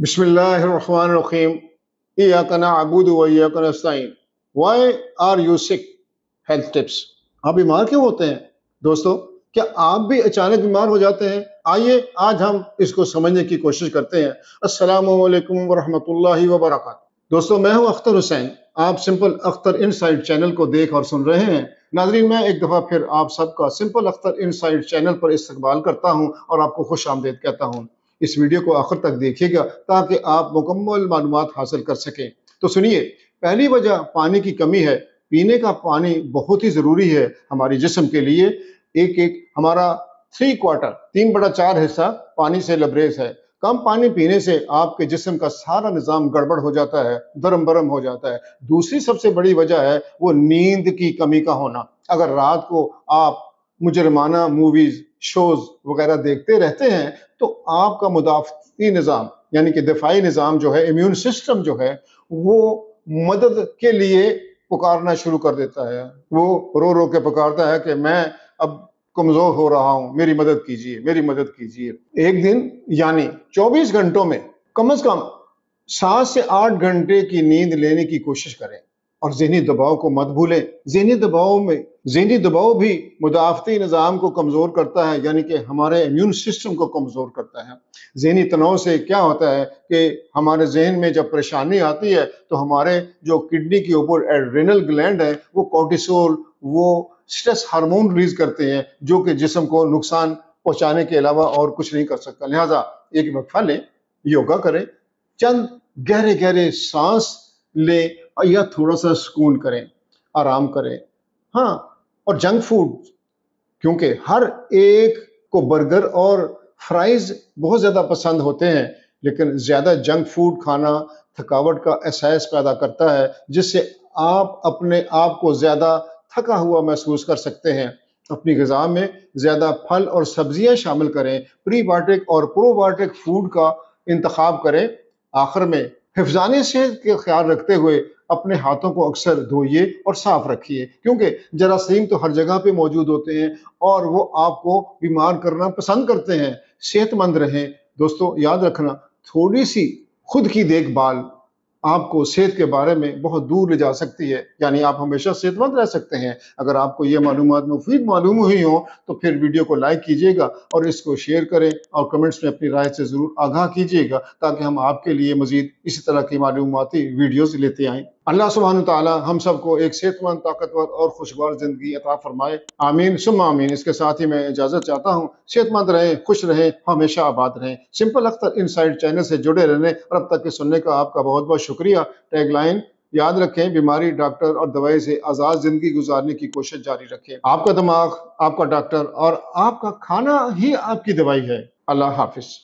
Bismillahirrahmanirrahim. इय्याका नअबुदु व इय्याका नस्तईन. Why are you sick? Health tips. आप बीमार क्यों होते हैं दोस्तों? क्या आप भी अचानक बीमार हो जाते हैं? आइए आज हम इसको समझने की कोशिश करते हैं। अस्सलामु अलैकुम व रहमतुल्लाहि व बरकातहू। दोस्तों, मैं हूं अख्तर हुसैन। आप सिंपल अख्तर इनसाइड चैनल को देख और सुन रहे हैं। नाज़रीन, मैं एक दफ़ा फिर आप सबका सिंपल अख्तर इनसाइड चैनल पर इस्तकबाल करता हूं और आपको खुश आमदीद कहता हूं। इस वीडियो को आखिर तक देखिएगा ताकि आप मुकम्मल मालूमात हासिल कर सकें। तो सुनिए, पहली वजह पानी की कमी है। पीने का पानी बहुत ही ज़रूरी है हमारे जिस्म के लिए। हमारा 3/4 हिस्सा पानी से लबरेज है। कम पानी पीने से आपके जिस्म का सारा निज़ाम गड़बड़ हो जाता है, दरम बरम हो जाता है। दूसरी सबसे बड़ी वजह है वो नींद की कमी का होना। अगर रात को आप मुजरमाना मूवीज, शोज वगैरह देखते रहते हैं तो आपका मुदाफ़ती निज़ाम यानी कि दिफाई निज़ाम जो है, इम्यून सिस्टम जो है, वो मदद के लिए पुकारना शुरू कर देता है। वो रो रो के पुकारता है कि मैं अब कमज़ोर हो रहा हूँ, मेरी मदद कीजिए, मेरी मदद कीजिए। एक दिन यानी 24 घंटों में कम से कम 7 से 8 घंटे की नींद लेने की कोशिश करें और ज़हनी दबाव को मत भूलें। ज़हनी दबाव भी मुदाफ़ती निज़ाम को कमज़ोर करता है, यानी कि हमारे इम्यून सिस्टम को कमज़ोर करता है। ज़हनी तनाव से क्या होता है कि हमारे जहन में जब परेशानी आती है तो हमारे जो किडनी के ऊपर एड्रेनल ग्लैंड है वो कोर्टिसोल, वो स्ट्रेस हार्मोन रिलीज करते हैं जो कि जिस्म को नुकसान पहुंचाने के अलावा और कुछ नहीं कर सकता। लिहाजा एक वक्फा लें, योगा करें, चंद गहरे गहरे सांस लें या थोड़ा सा सुकून करें, आराम करें। हाँ, और जंक फूड, क्योंकि हर एक को बर्गर और फ्राइज बहुत ज़्यादा पसंद होते हैं, लेकिन ज़्यादा जंक फूड खाना थकावट का एहसास पैदा करता है, जिससे आप अपने आप को ज़्यादा थका हुआ महसूस कर सकते हैं। अपनी ग़िज़ा में ज़्यादा फल और सब्जियां शामिल करें, प्रीबायोटिक और प्रोबायोटिक फूड का इंतखाब करें। आखिर में हिफ्ज़ाने सेहत के ख्याल रखते हुए अपने हाथों को अक्सर धोइए और साफ रखिए, क्योंकि जरासीम तो हर जगह पे मौजूद होते हैं और वो आपको बीमार करना पसंद करते हैं। सेहतमंद रहें दोस्तों। याद रखना, थोड़ी सी खुद की देखभाल आपको सेहत के बारे में बहुत दूर ले जा सकती है, यानी आप हमेशा सेहतमंद रह सकते हैं। अगर आपको ये मालूमात मुफीद मालूम हुई हो तो फिर वीडियो को लाइक कीजिएगा और इसको शेयर करें और कमेंट्स में अपनी राय से ज़रूर आगाह कीजिएगा ताकि हम आपके लिए मज़ीद इसी तरह की मालूमाती वीडियोज़ लेते आएँ। अल्लाह सुब्हानहू तआला हम सबको एक सेहतमंद, ताकतवर और खुशगवार ज़िंदगी अता फरमाए। आमीन सुम्मा आमीन। इसके साथ ही मैं इजाज़त चाहता हूँ। सेहतमंद रहें, खुश रहें, हमेशा आबाद रहें। सिंपल अख्तर इनसाइड चैनल से जुड़े रहने और अब तक के सुनने का आपका बहुत बहुत शुक्रिया। टैगलाइन याद रखें, बीमारी, डॉक्टर और दवाई से आज़ाद ज़िंदगी गुजारने की कोशिश जारी रखें। आपका दिमाग आपका डॉक्टर और आपका खाना ही आपकी दवाई है। अल्लाह हाफिज़।